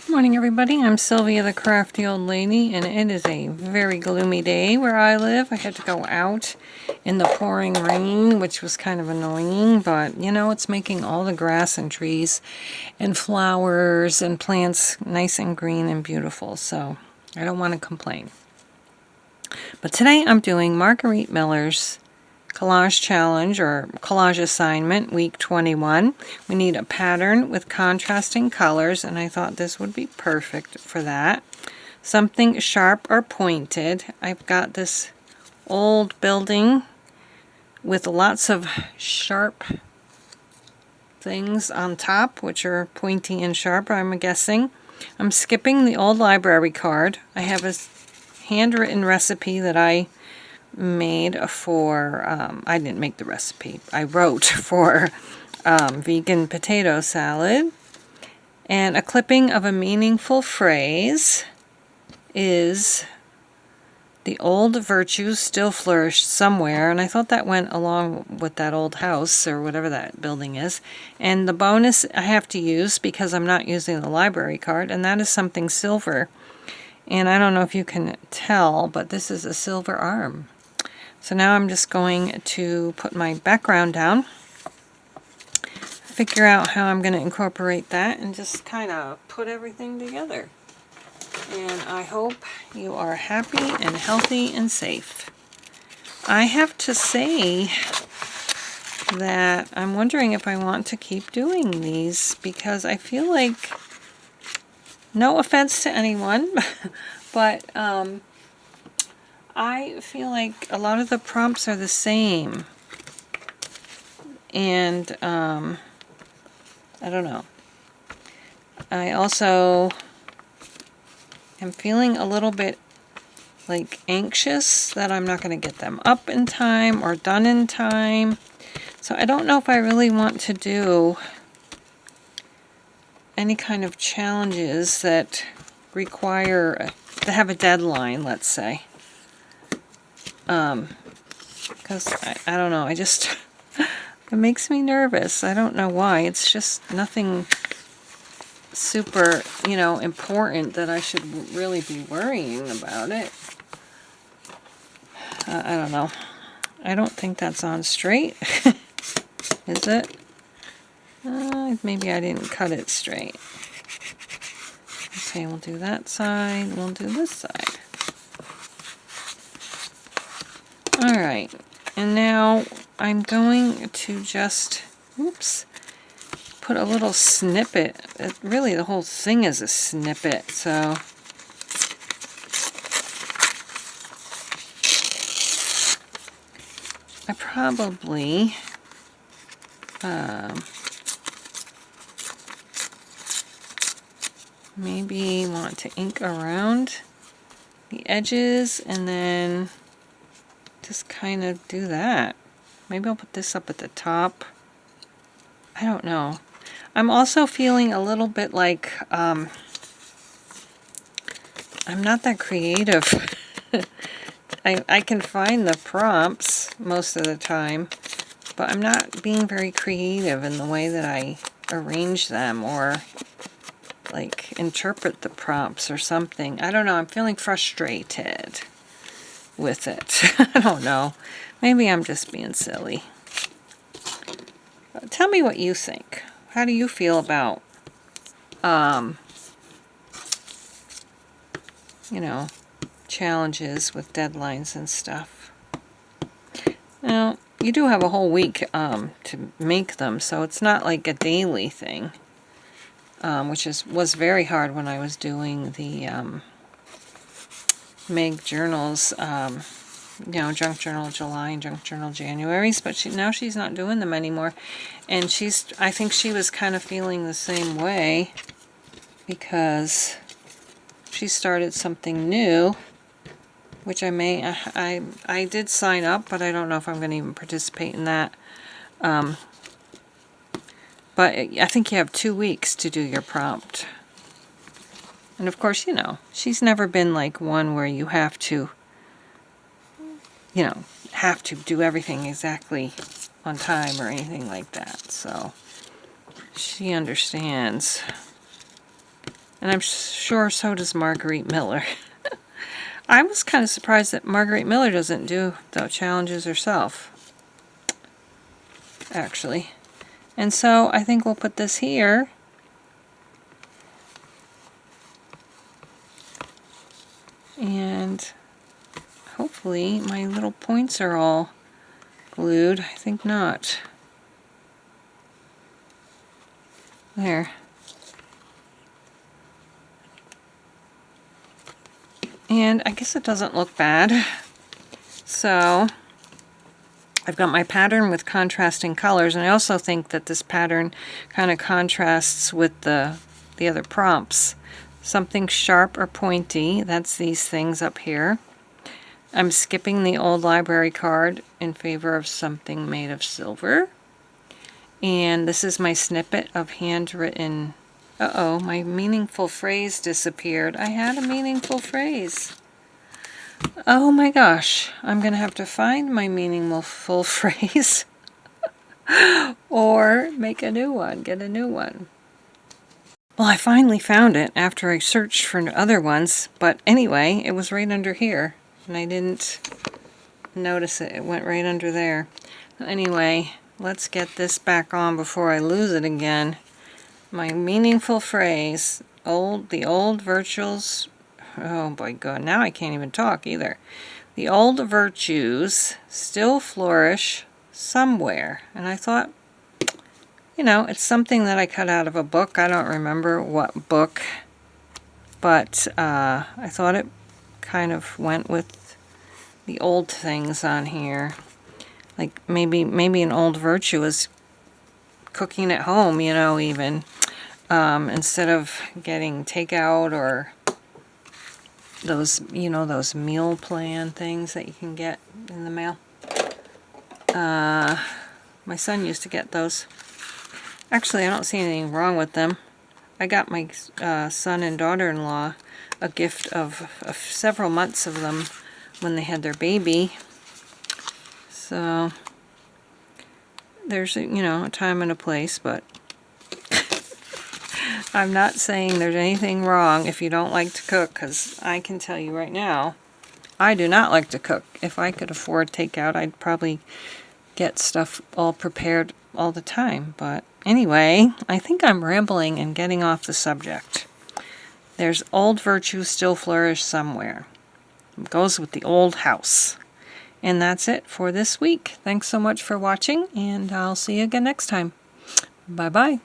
Morning everybody, I'm Sylvia the Crafty Old Lady, and it is a very gloomy day where I live. I had to go out in the pouring rain, which was kind of annoying, but you know, it's making all the grass and trees and flowers and plants nice and green and beautiful, so I don't want to complain. But today I'm doing Margarete Miller's collage challenge or collage assignment week 21. We need a pattern with contrasting colors, and I thought this would be perfect for that. Something sharp or pointed. I've got this old building with lots of sharp things on top, which are pointy and sharp, I'm guessing. I'm skipping the old library card. I have a handwritten recipe that I made for, I didn't make the recipe, I wrote for vegan potato salad. And a clipping of a meaningful phrase is, "The old virtues still flourish somewhere," and I thought that went along with that old house or whatever that building is. And the bonus I have to use because I'm not using the library card, and that is something silver. And I don't know if you can tell, but this is a silver arm. So now I'm just going to put my background down, figure out how I'm going to incorporate that, and just kind of put everything together. And I hope you are happy and healthy and safe. I have to say that I'm wondering if I want to keep doing these because I feel like, no offense to anyone, but I feel like a lot of the prompts are the same, and I don't know. I also am feeling a little bit like anxious that I'm not going to get them up in time or done in time. So I don't know if I really want to do any kind of challenges that require to have a deadline, let's say. Because I don't know, it makes me nervous. I don't know why. It's just nothing super, important that I should really be worrying about it. I don't know. I don't think that's on straight. Is it? Maybe I didn't cut it straight. Okay, we'll do that side. We'll do this side. Alright, and now I'm going to just, put a little snippet. Really, the whole thing is a snippet, so I probably maybe want to ink around the edges and then just kind of do that. Maybe I'll put this up at the top. I don't know. I'm also feeling a little bit like I'm not that creative. I can find the prompts most of the time, but I'm not being very creative in the way that I arrange them or like interpret the prompts or something. I don't know. I'm feeling frustrated with it. I don't know. Maybe I'm just being silly. Tell me what you think. How do you feel about, challenges with deadlines and stuff? Now, you do have a whole week to make them, so it's not like a daily thing, which was very hard when I was doing the Meg journals, Junk Journal July and Junk Journal January's, but now she's not doing them anymore. And I think she was kind of feeling the same way because she started something new, which I did sign up, but I don't know if I'm going to even participate in that. But I think you have 2 weeks to do your prompt. And of course, she's never been like one where you have to, do everything exactly on time or anything like that. So she understands. And I'm sure so does Margarete Miller. I was kind of surprised that Margarete Miller doesn't do the challenges herself, actually. And so I think we'll put this here. And hopefully my little points are all glued. I think not. There. And I guess it doesn't look bad. So I've got my pattern with contrasting colors, and I also think that this pattern kind of contrasts with the other prompts. Something sharp or pointy, that's these things up here. I'm skipping the old library card in favor of something made of silver. And this is my snippet of handwritten... Uh-oh, my meaningful phrase disappeared. I had a meaningful phrase. Oh my gosh, I'm going to have to find my meaningful phrase or make a new one, get a new one. Well, I finally found it after I searched for other ones, but anyway, it was right under here, and I didn't notice it. It went right under there. Anyway, let's get this back on before I lose it again. My meaningful phrase, the old virtues, oh my god, now I can't even talk either. The old virtues still flourish somewhere. And I thought, you know, it's something that I cut out of a book. I don't remember what book, but I thought it kind of went with the old things on here. Like maybe an old virtue is cooking at home, you know, even instead of getting takeout or those, you know, those meal plan things that you can get in the mail. My son used to get those. Actually, I don't see anything wrong with them. I got my son and daughter-in-law a gift of several months of them when they had their baby. So there's, you know, a time and a place, but I'm not saying there's anything wrong if you don't like to cook, because I can tell you right now, I do not like to cook. If I could afford takeout, I'd probably get stuff all prepared all the time. But anyway, I think I'm rambling and getting off the subject. There's old virtues still flourish somewhere. It goes with the old house. And that's it for this week. Thanks so much for watching, and I'll see you again next time. Bye-bye.